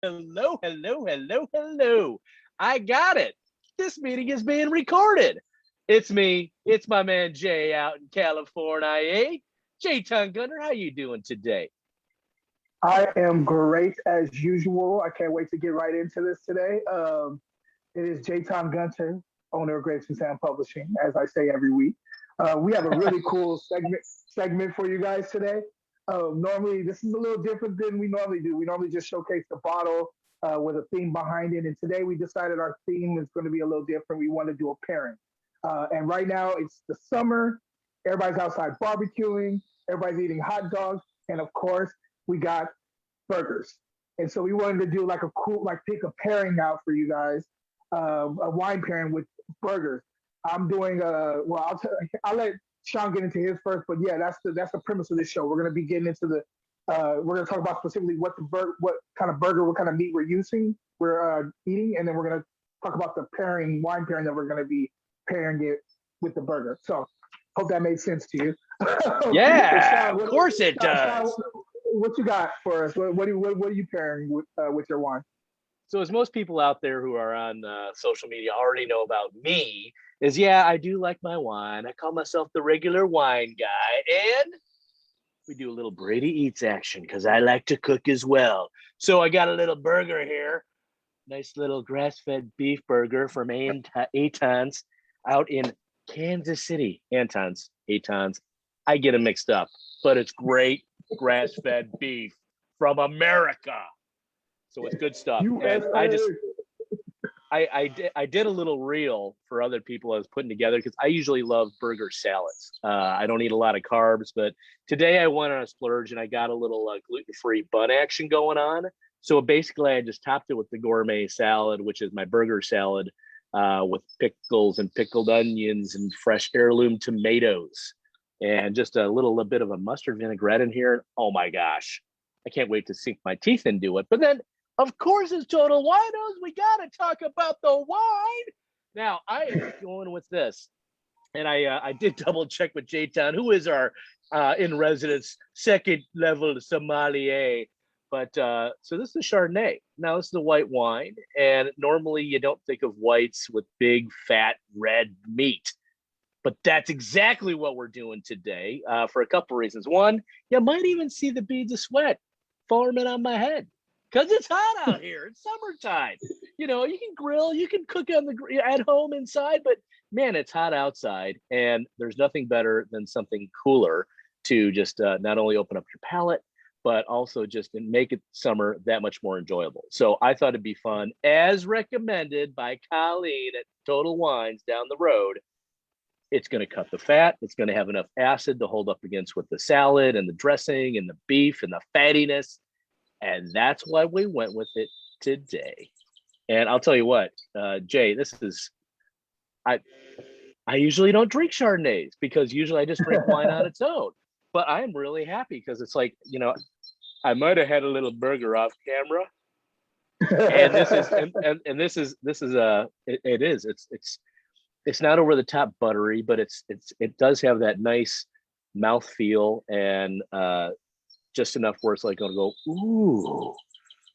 Hello, hello, hello, hello. I got it. This meeting is being recorded. It's me. It's my man Jay out in California. Jaton Gunner, how you doing today? I am great as usual. I can't wait to get right into this today. It is Jaton Gunter, owner of Grapes and Sound Publishing, as I say every week. We have a really cool segment for you guys today. Normally, this is a little different than we normally do. We normally just showcase the bottle with a theme behind it, and today we decided our theme is going to be a little different. We want to do a pairing, and right now it's the summer. Everybody's outside barbecuing. Everybody's eating hot dogs, and of course, we got burgers. And so we wanted to do like a cool, like pick a pairing out for you guys, a wine pairing with burgers. I'm doing well. I'll let Sean get into his first, but yeah, that's the premise of this show. We're gonna be getting into the we're gonna talk about specifically what kind of burger, what kind of meat we're eating, and then we're gonna talk about the pairing wine pairing that we're gonna be pairing it with the burger. So hope that made sense to you. Yeah, Sean, of course it Sean, does. what you got for us? What are you pairing with your wine? So, as most people out there who are on social media already know about me, is yeah, I do like my wine. I call myself the regular wine guy, and we do a little Brady Eats action because I like to cook as well. So, I got a little burger here, nice little grass-fed beef burger from Aton's out in Kansas City. Aton's. I get them mixed up, but it's great grass-fed beef from America. So it's good stuff. And USA. I did a little reel for other people I was putting together because I usually love burger salads. I don't eat a lot of carbs, but today I went on a splurge and I got a little gluten-free bun action going on. So basically, I just topped it with the gourmet salad, which is my burger salad, with pickles and pickled onions and fresh heirloom tomatoes, and just a bit of a mustard vinaigrette in here. Oh my gosh, I can't wait to sink my teeth into it. But then, of course, as Total Winos, we got to talk about the wine. Now, I am going with this, and I did double check with Jaytown, who is our in residence second level sommelier. But so this is Chardonnay. Now, this is a white wine, and normally you don't think of whites with big, fat, red meat. But that's exactly what we're doing today for a couple of reasons. One, you might even see the beads of sweat forming on my head because it's hot out here. It's summertime. You know, you can grill, you can cook on the at home inside, but man, it's hot outside, and there's nothing better than something cooler to just not only open up your palate, but also just make it summer that much more enjoyable. So I thought it'd be fun, as recommended by Colleen at Total Wines down the road. It's going to cut the fat. It's going to have enough acid to hold up against with the salad and the dressing and the beef and the fattiness. And that's why we went with it today. And I'll tell you what, Jay, this is, I, I usually don't drink Chardonnays because usually I just drink wine on its own. But I am really happy because it's like, I might have had a little burger off camera. And this is, and this is it is, it's not over the top buttery, but it does have that nice mouth feel and just enough where it's like going to go, ooh,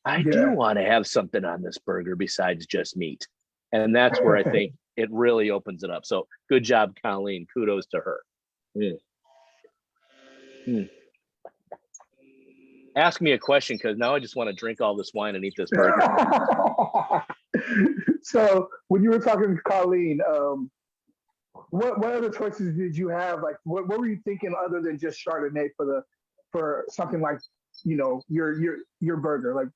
I do Yeah. want to have something on this burger besides just meat. And that's where I think it really opens it up. So good job, Colleen. Kudos to her. Mm. Mm. Ask me a question because now I just want to drink all this wine and eat this burger. So when you were talking to Colleen, what other choices did you have? Like, what were you thinking other than just Chardonnay for something like your burger? Like,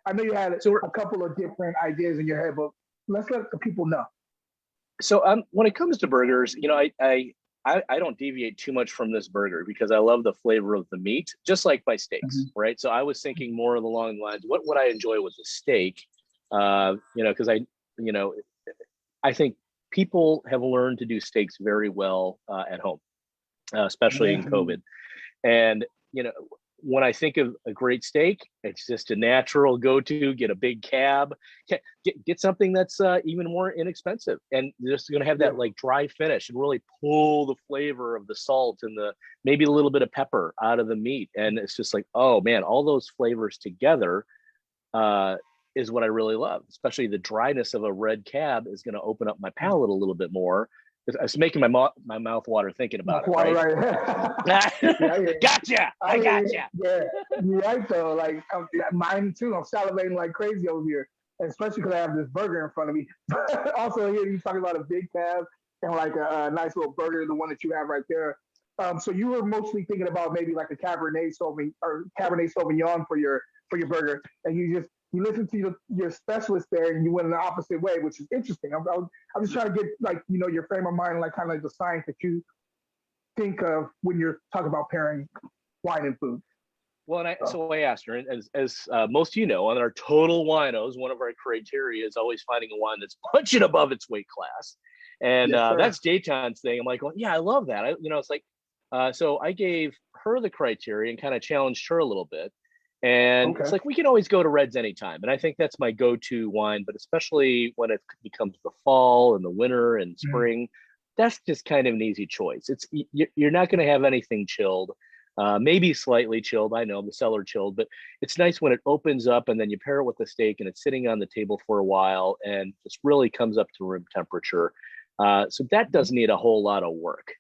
I know you had So a couple of different ideas in your head, but let's let the people know. when it comes to burgers, I don't deviate too much from this burger because I love the flavor of the meat, just like my steaks, Mhm. right? So I was thinking more along the lines, what would I enjoy with a steak? Because you know, I think people have learned to do steaks very well at home, especially in Mhm. COVID. And when I think of a great steak, it's just a natural go-to. Get a big cab, get something that's even more inexpensive, and just going to have Yeah. that like dry finish and really pull the flavor of the salt and the maybe a little bit of pepper out of the meat. And it's just like, oh man, all those flavors together. Uh, is what I really love. Especially the dryness of a red cab is going to open up my palate a little bit more. It's making my mouth water thinking about it, right? Gotcha. I gotcha. Yeah, you're right though. Like mine too. I'm salivating like crazy over here, especially because I have this burger in front of me. Also, here you talking about a big cab and like a nice little burger, the one that you have right there. So you were mostly thinking about maybe like a Cabernet Sauvignon for your burger, and you listened to your specialist there, and you went in the opposite way, which is interesting. I'm just trying to get like your frame of mind, like kind of like the science that you think of when you're talking about pairing wine and food. Well, so I asked her, as most of you know, on our total winos, one of our criteria is always finding a wine that's punching above its weight class, and Yes, that's Jaton's thing. I'm like, well, yeah, I love that. It's like, so I gave her the criteria and kind of challenged her a little bit, and it's Okay. like we can always go to reds anytime, and I think that's my go-to wine. But especially when it becomes the fall and the winter and spring, that's just kind of an easy choice. You're not going to have anything chilled. Maybe slightly chilled. I know the cellar chilled, but it's nice when it opens up and then you pair it with the steak and it's sitting on the table for a while and just really comes up to room temperature. So that doesn't need a whole lot of work.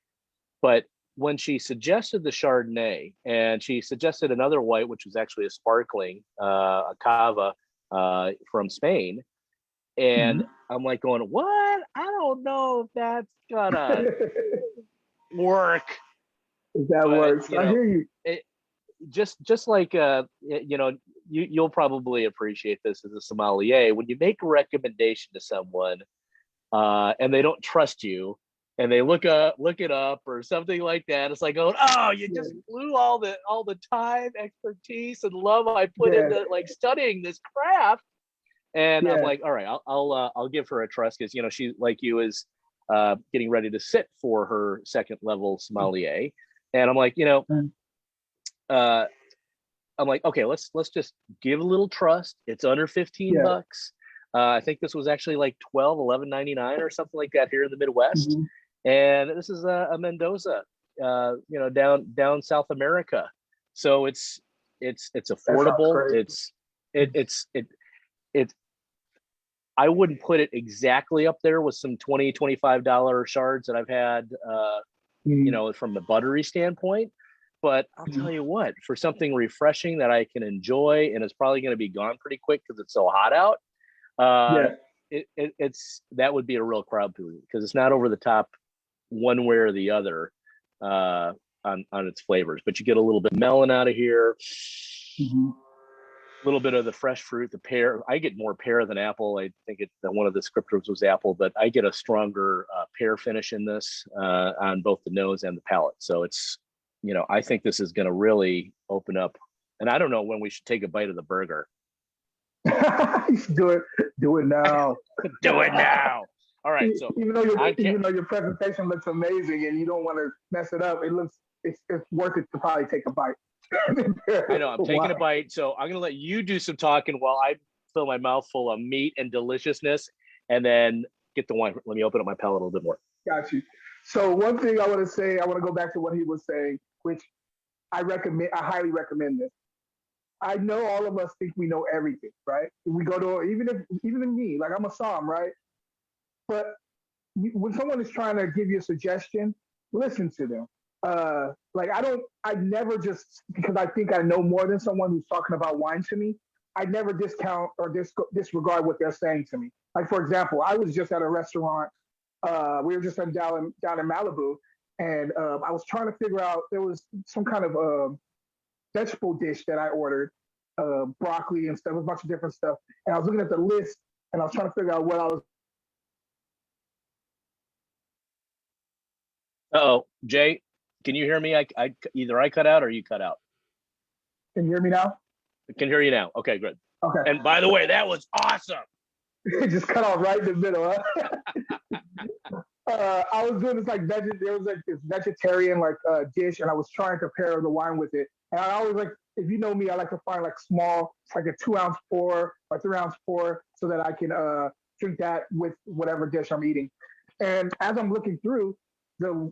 But when she suggested the Chardonnay and she suggested another white, which was actually a sparkling, a cava from Spain, and I'm like going, what? I don't know if that's gonna work. That works. I hear you. Just like you'll probably appreciate this as a sommelier when you make a recommendation to someone and they don't trust you and they look it up or something like that. It's like going, oh, you just blew all the time, expertise, and love I put into like studying this craft. And I'm like, all right, I'll give her a trust because she, like you, is getting ready to sit for her second level sommelier. And I'm like, I'm like, okay, let's just give a little trust. It's under $15. I think this was actually like $11.99 or something like that here in the Midwest. And this is a Mendoza, down South America. So it's affordable. It's I wouldn't put it exactly up there with some $20-$25 shards that I've had, from the buttery standpoint. But I'll tell you what, for something refreshing that I can enjoy, and it's probably going to be gone pretty quick because it's so hot out. It's that would be a real crowd pleaser because it's not over the top one way or the other on its flavors. But you get a little bit melon out of here. A little bit of the fresh fruit, the pear. I get more pear than apple. I think one of the descriptors was apple, but I get a stronger pear finish in this on both the nose and the palate. So it's, I think this is going to really open up. And I don't know when we should take a bite of the burger. Do it now. Do it now. All right. So even though your presentation looks amazing and you don't want to mess it up, it's worth it to probably take a bite. I know I'm taking a bite, so I'm gonna let you do some talking while I fill my mouth full of meat and deliciousness, and then get the wine. Let me open up my palate a little bit more. Got you. So one thing I want to say, I want to go back to what he was saying, which I highly recommend this. I know all of us think we know everything, right? We go to even in me, like I'm a somm, right? But when someone is trying to give you a suggestion, listen to them. I never just because I think I know more than someone who's talking about wine to me, I never discount or disregard what they're saying to me. Like, for example, I was just at a restaurant. We were just down in Malibu, and I was trying to figure out, there was some kind of vegetable dish that I ordered, broccoli and stuff, a bunch of different stuff. And I was looking at the list, and I was trying to figure out what I was. Uh-oh, Jay, can you hear me? Either I cut out or you cut out. Can you hear me now? I can hear you now. Okay, good. Okay. And by the way, that was awesome. It just cut off right in the middle, huh? I was doing this there was like this vegetarian dish, and I was trying to pair the wine with it. And I always if you know me, I like to find small, like a 2-ounce pour or 3-ounce pour, so that I can drink that with whatever dish I'm eating. And as I'm looking through, the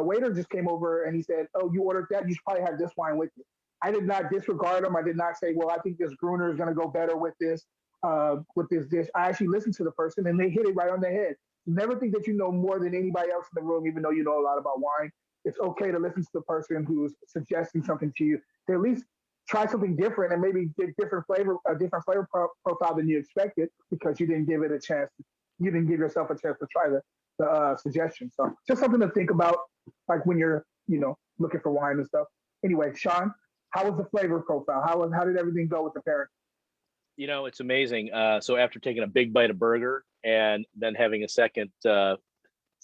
waiter just came over and he said, "Oh, you ordered that? You should probably have this wine with you." I did not disregard him. I did not say, "Well, I think this Gruner is going to go better with this." with this dish. I actually listened to the person and they hit it right on the head. Never think that you know more than anybody else in the room, even though you know a lot about wine. It's okay to listen to the person who's suggesting something to you, to at least try something different and maybe get a different flavor profile than you expected because you didn't give it a chance. You didn't give yourself a chance to try the suggestion. So just something to think about, like when you're, looking for wine and stuff. Anyway, Sean, how was the flavor profile? How did everything go with the pairing? It's amazing. So after taking a big bite of burger and then having a second or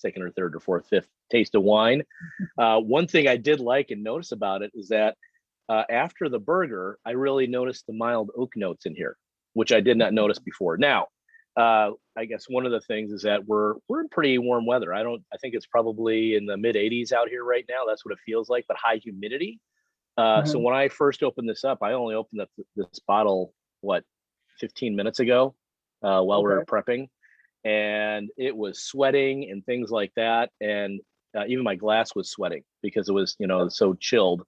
third or fourth, fifth taste of wine, one thing I did like and notice about it is that after the burger, I really noticed the mild oak notes in here, which I did not notice before. Now, I guess one of the things is that we're in pretty warm weather. I think it's probably in the mid 80s out here right now. That's what it feels like, but high humidity. So when I first opened this up, I only opened up this bottle, 15 minutes ago, while we were prepping, and it was sweating and things like that. And even my glass was sweating because it was, so chilled.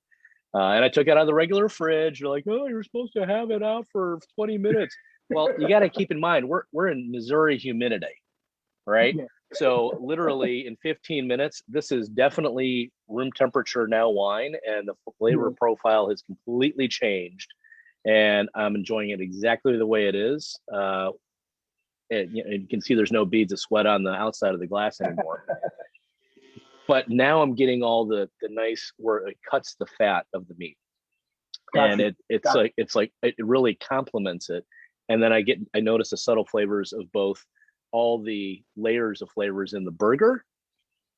And I took it out of the regular fridge. They're like, oh, you're supposed to have it out for 20 minutes. Well, you got to keep in mind, we're in Missouri humidity, right? Yeah. So literally in 15 minutes, this is definitely room temperature now wine, and the flavor profile has completely changed. And I'm enjoying it exactly the way it is. You can see there's no beads of sweat on the outside of the glass anymore. But now I'm getting all the nice where it cuts the fat of the meat, and it's like it really complements it. And then I notice the subtle flavors of both all the layers of flavors in the burger.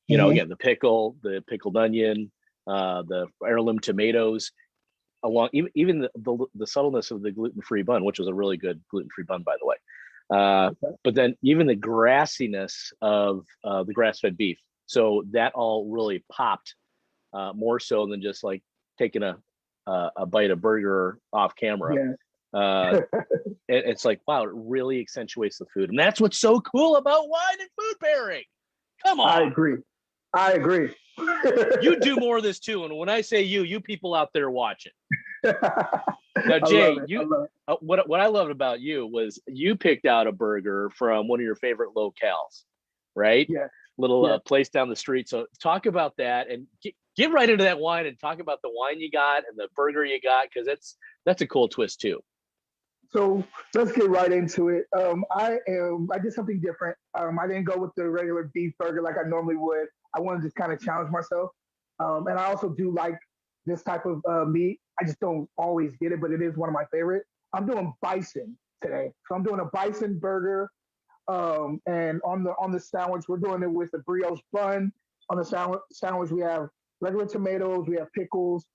Again, the pickled onion, the heirloom tomatoes, along even the subtleness of the gluten-free bun, which was a really good gluten-free bun, by the way. But then even the grassiness of the grass-fed beef. So that all really popped more so than just like taking a bite of burger off camera. Yeah. It's like, wow, it really accentuates the food. And that's what's so cool about wine and food pairing. Come on. I agree. You do more of this too. And when I say you people out there watching. Now, Jay, what I loved about you was you picked out a burger from one of your favorite locales, right? Yeah. Little place down the street. So talk about that and get right into that wine and talk about the wine you got and the burger you got, because that's a cool twist too. So let's get right into it. I did something different. I didn't go with the regular beef burger like I normally would. I wanted to kind of challenge myself. And I also do like this type of meat. I just don't always get it, but it is one of my favorite. I'm doing bison today. So I'm doing a bison burger. And on the sandwich, we're doing it with the brioche bun. On the sandwich, we have regular tomatoes, we have pickles,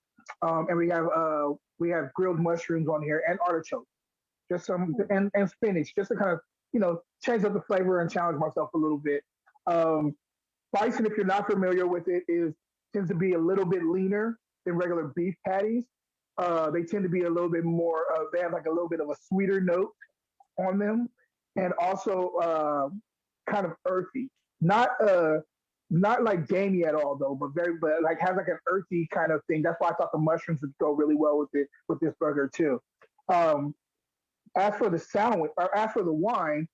and we have grilled mushrooms on here and artichoke. Just some and spinach, just to kind of change up the flavor and challenge myself a little bit. Bison, if you're not familiar with it, tends to be a little bit leaner than regular beef patties. They tend to be a little bit more. They have like a little bit of a sweeter note on them, and also kind of earthy. Not like gamey at all though, but like has like an earthy kind of thing. That's why I thought the mushrooms would go really well with this burger too. As for the sandwich, or as for the wine,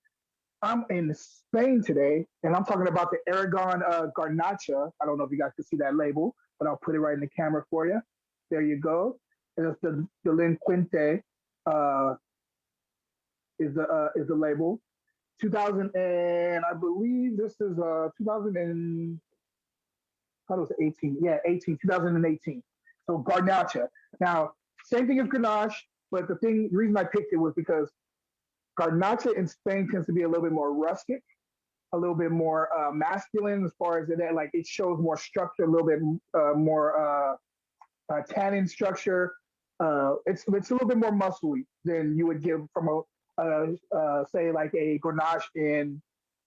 I'm in Spain today, and I'm talking about the Aragon Garnacha. I don't know if you guys can see that label, but I'll put it right in the camera for you. There you go. And it's the Delinquente is the label. 2000, and I believe this is 2000 and I thought it was 18. Yeah, 2018. So Garnacha. Now, same thing as Grenache. But the reason I picked it was because Garnacha in Spain tends to be a little bit more rustic, a little bit more masculine as far as it shows more structure, a little bit more tannin structure. It's a little bit more muscly than you would give from say like a Grenache in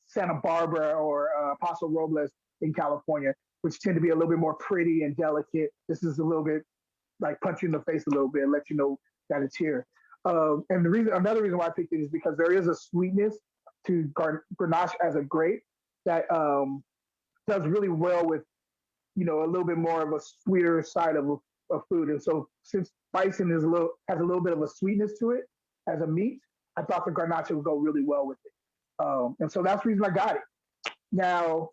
Santa Barbara or Paso Robles in California, which tend to be a little bit more pretty and delicate. This is a little bit like punch you in the face a little bit, let you know that it's here. And another reason why I picked it is because there is a sweetness to Grenache as a grape that does really well with, a little bit more of a sweeter side of food. And so since bison has a little bit of a sweetness to it as a meat, I thought the garnacha would go really well with it. And so that's the reason I got it. Now,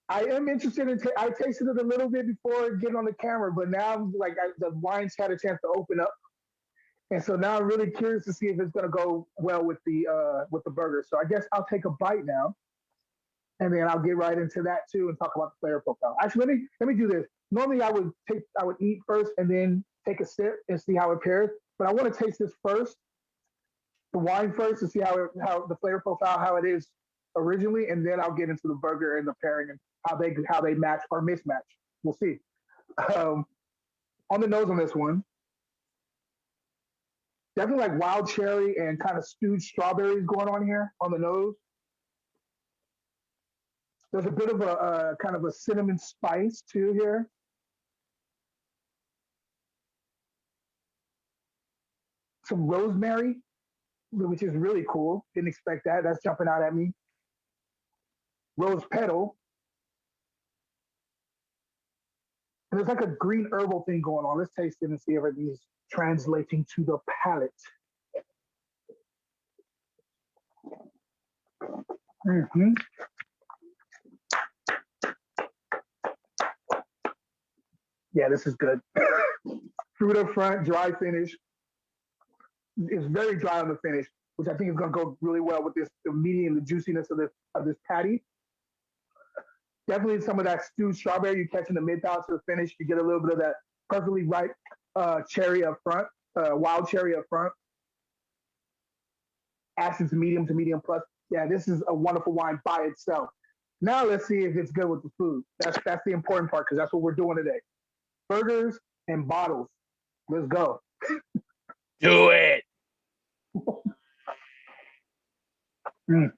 I am interested in. I tasted it a little bit before getting on the camera, but now like the wine's had a chance to open up, and so now I'm really curious to see if it's going to go well with the burger. So I guess I'll take a bite now, and then I'll get right into that too and talk about the flavor profile. Actually, let me do this. Normally, I would eat first and then take a sip and see how it pairs. But I want to taste this first, the wine first, to see how the flavor profile, how it is originally, and then I'll get into the burger and the pairing and how they match or mismatch. We'll see. Um, on the nose on this one, definitely like wild cherry and kind of stewed strawberries going on here on the nose. There's a bit of a kind of a cinnamon spice too here. Some rosemary, which is really cool. Didn't expect that. That's jumping out at me. Rose petal. And there's like a green herbal thing going on. Let's taste it and see if it is translating to the palate. Mm-hmm. Yeah, this is good. Fruit up front, dry finish. It's very dry on the finish, which I think is going to go really well with the meaty and the juiciness of this patty. Definitely some of that stewed strawberry you catch in the mid palate to the finish. You get a little bit of that perfectly ripe cherry up front, wild cherry up front. Acid to medium plus. Yeah, this is a wonderful wine by itself. Now let's see if it's good with the food. That's the important part because that's what we're doing today. Burgers and bottles. Let's go. Do it. Mm.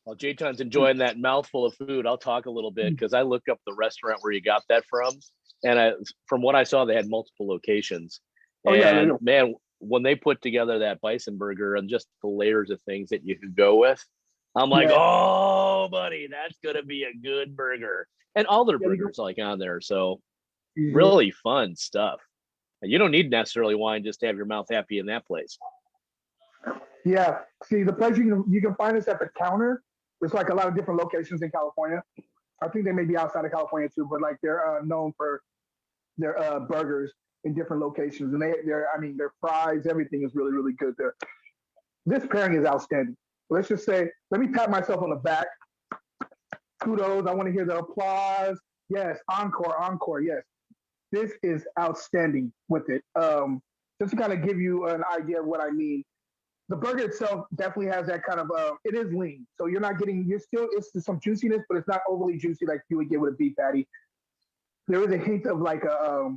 While Jaton's enjoying that mouthful of food, I'll talk a little bit because I looked up the restaurant where you got that from, and from what I saw, they had multiple locations. Oh, yeah, and man, when they put together that bison burger and just the layers of things that you could go with, I'm like, yeah. oh, buddy, that's gonna be a good burger. And all their burgers like on there, so really fun stuff. And you don't need necessarily wine just to have your mouth happy in that place. Yeah. See, the place you can find us at the counter. There's like a lot of different locations in California. I think they may be outside of California too, but like they're known for their burgers in different locations, and their fries, everything is really really good there. This pairing is outstanding. Let's just say, let me pat myself on the back. Kudos. I want to hear the applause. Yes, encore. Yes, this is outstanding with it. Just to kind of give you an idea of what I mean. The burger itself definitely has that kind of, it is lean. So it's some juiciness, but it's not overly juicy like you would get with a beef patty. There is a hint of like a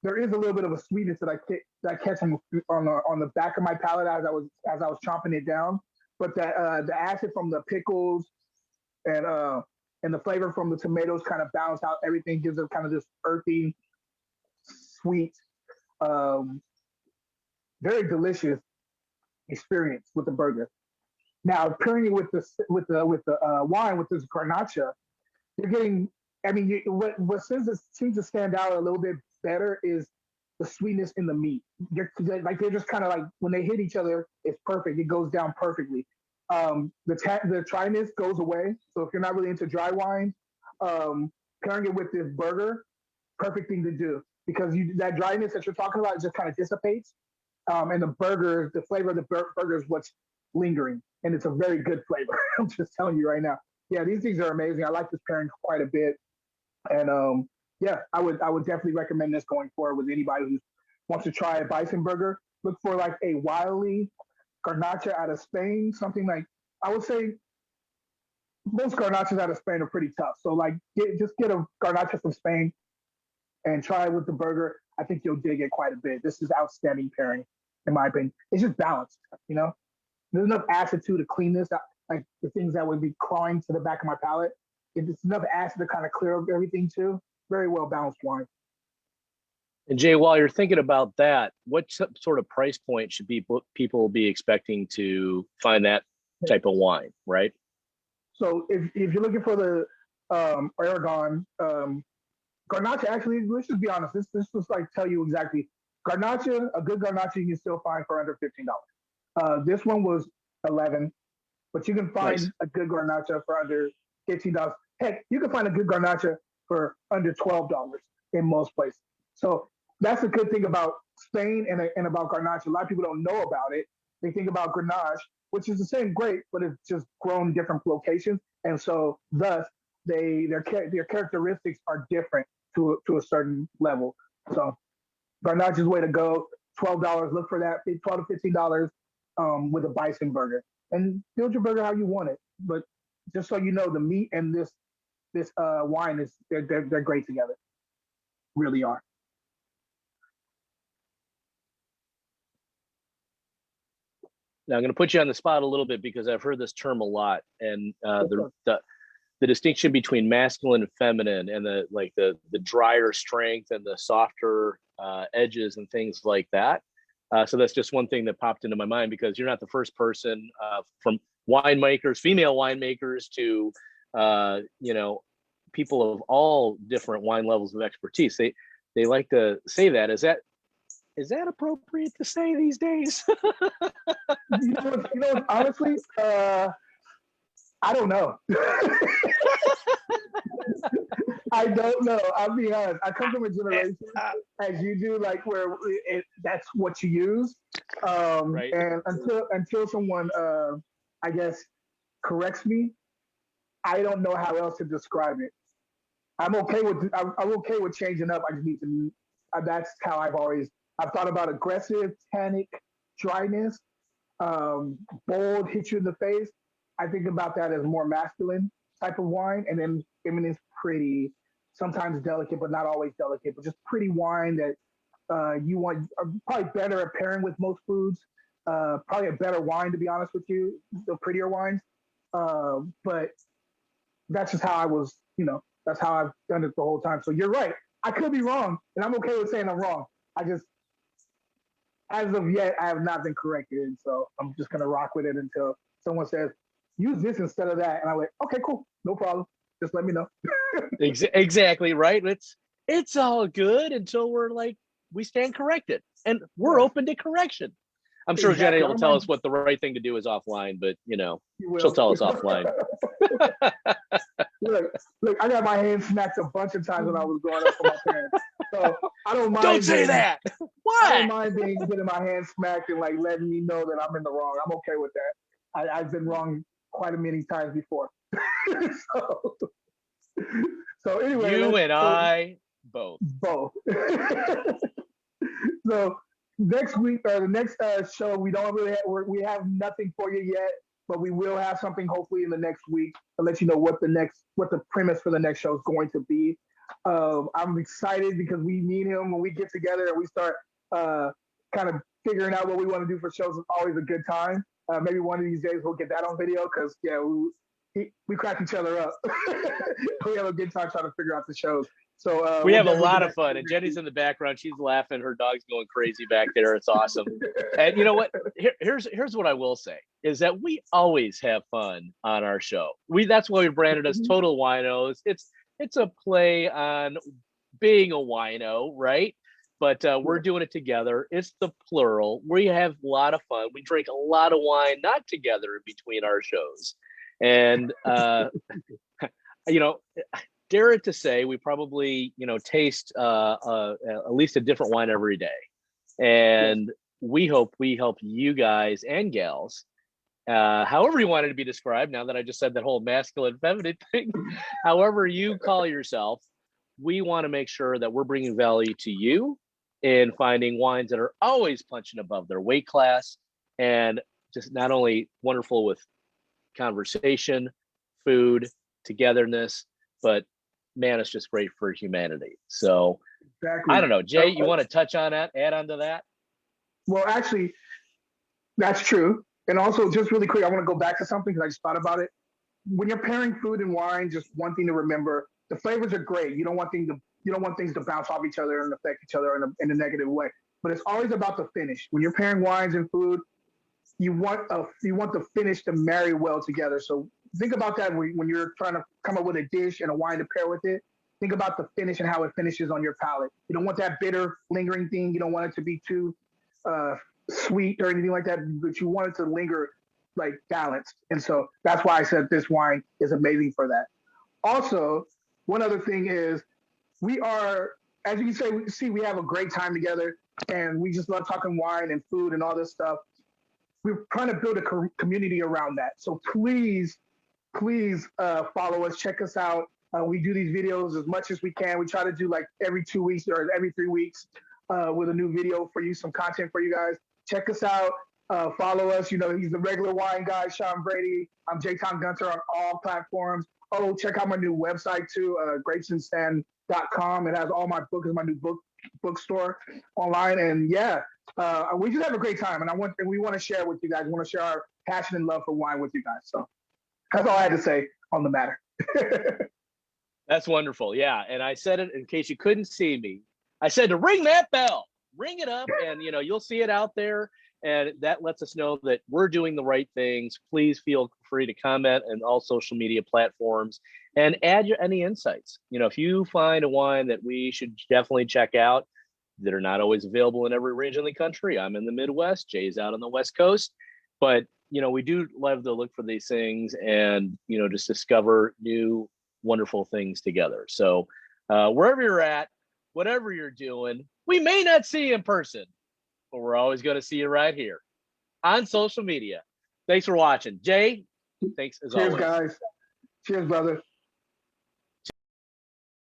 there is a little bit of a sweetness that I catch on the back of my palate as I was chomping it down. But that the acid from the pickles and the flavor from the tomatoes kind of balance out everything, gives it kind of this earthy, sweet, very delicious experience with the burger. Now pairing it with the wine with this garnacha, you're getting. I mean, what seems to stand out a little bit better is the sweetness in the meat. They're just kind of like when they hit each other, it's perfect. It goes down perfectly. The dryness goes away. So if you're not really into dry wine, pairing it with this burger, perfect thing to do because that dryness that you're talking about just kind of dissipates. And the flavor of the burger is what's lingering, and it's a very good flavor. I'm just telling you right now. Yeah, these things are amazing. I like this pairing quite a bit, and yeah, I would definitely recommend this going forward with anybody who wants to try a bison burger. Look for like a Wiley garnacha out of Spain, something like I would say. Most garnachas out of Spain are pretty tough, so like just get a garnacha from Spain and try it with the burger. I think you'll dig it quite a bit. This is outstanding pairing, in my opinion. It's just balanced, you know? There's enough acid to clean this up, like the things that would be clawing to the back of my palate. It's enough acid to kind of clear up everything too. Very well balanced wine. And Jay, while you're thinking about that, what sort of price point should people be expecting to find that type of wine, right? So if you're looking for the Aragon garnacha, actually, let's just be honest. This was like tell you exactly. Garnacha, a good garnacha you can still find for under $15. This one was 11, but you can Nice. find a good garnacha for under $15. Heck, you can find a good garnacha for under $12 in most places. So that's the good thing about Spain and about garnacha. A lot of people don't know about it. They think about Grenache, which is the same grape, but it's just grown different locations, and so thus their characteristics are different to a certain level. So Garnacha's way to go. $12. Look for that. $12 to $15 with a bison burger, and build your burger how you want it. But just so you know, the meat and this wine is they're great together. Really are. Now I'm going to put you on the spot a little bit because I've heard this term a lot, and the distinction between masculine and feminine, and the drier strength and the softer edges and things like that. So that's just one thing that popped into my mind, because you're not the first person from winemakers, female winemakers, to people of all different wine levels of expertise. They like to say that. Is that appropriate to say these days? Honestly, I don't know. I don't know. I'll be honest. I come from a generation, as you do, like where that's what you use. Right. And until someone, I guess, corrects me, I don't know how else to describe it. I'm okay with changing up. I just need to. That's how I've thought about aggressive, tannic, dryness, bold, hit you in the face. I think about that as more masculine type of wine, and then feminine's pretty, sometimes delicate, but not always delicate, but just pretty wine that you want, probably better at pairing with most foods. Probably a better wine, to be honest with you, the prettier wines. But that's just how that's how I've done it the whole time. So you're right. I could be wrong, and I'm okay with saying I'm wrong. As of yet, I have not been corrected, and so I'm just gonna rock with it until someone says, use this instead of that, and I'm like, okay, cool, no problem. Just let me know. Exactly right. It's all good until we stand corrected, and we're open to correction. I'm sure Jenny will tell us what the right thing to do is offline, but she'll tell us offline. Look, I got my hand smacked a bunch of times when I was growing up with my parents. So I don't mind. Don't say that. What? I don't mind getting my hand smacked and letting me know that I'm in the wrong. I'm okay with that. I've been wrong quite a many times before. so anyway, you and I both. So next week or the next show, we don't really we have nothing for you yet, but we will have something hopefully in the next week to let you know what the premise for the next show is going to be. I'm excited because me and him, when we get together and we start kind of figuring out what we want to do for shows, it's always a good time. Maybe one of these days we'll get that on video, because we crack each other up. We have a good time trying to figure out the shows. So we have a lot of fun, and Jenny's in the background. She's laughing. Her dog's going crazy back there. It's awesome. And you know what? Here's what I will say is that we always have fun on our show. That's why we branded us Total Winos. It's a play on being a wino, right? But we're doing it together. It's the plural. We have a lot of fun. We drink a lot of wine, not together, in between our shows. And dare it to say, we probably taste at least a different wine every day. And we hope we help you guys and gals, however you want it to be described, now that I just said that whole masculine feminine thing, however you call yourself, we want to make sure that we're bringing value to you in finding wines that are always punching above their weight class, and just not only wonderful with conversation, food, togetherness, but man, it's just great for humanity. So exactly. I don't know, Jay, you want to touch on that, add on to that? Well, actually, that's true. And also, just really quick, I want to go back to something because I just thought about it. When you're pairing food and wine, just one thing to remember: the flavors are great. You don't want you don't want things to bounce off each other and affect each other in a negative way. But it's always about the finish. When you're pairing wines and food, you want the finish to marry well together. So think about that when you're trying to come up with a dish and a wine to pair with it. Think about the finish and how it finishes on your palate. You don't want that bitter, lingering thing. You don't want it to be too sweet or anything like that, but you want it to linger like balanced. And so that's why I said this wine is amazing for that. Also, one other thing is we are, as you can see, we have a great time together, and we just love talking wine and food and all this stuff. We're trying to build a community around that. So please follow us, check us out. We do these videos as much as we can. We try to do like every 2 weeks or every 3 weeks with a new video for you, some content for you guys. Check us out. Follow us. You know, he's the regular wine guy, Sean Brady. I'm Jaton Gunter on all platforms. Oh, check out my new website too, grapesandstand.com. It has all my books, my new bookstore online. And yeah, we just have a great time. And we want to share with you guys. We want to share our passion and love for wine with you guys. So that's all I had to say on the matter. That's wonderful. Yeah. And I said it in case you couldn't see me. I said to ring that bell, ring it up, and you'll see it out there. And that lets us know that we're doing the right things. Please feel free to comment on all social media platforms and add any insights. If you find a wine that we should definitely check out that are not always available in every region of the country. I'm in the Midwest, Jay's out on the West Coast, but we do love to look for these things and just discover new wonderful things together. So wherever you're at, whatever you're doing, we may not see you in person, but we're always going to see you right here on social media. Thanks for watching. Jay, thanks as always. Cheers, guys. Cheers, brother.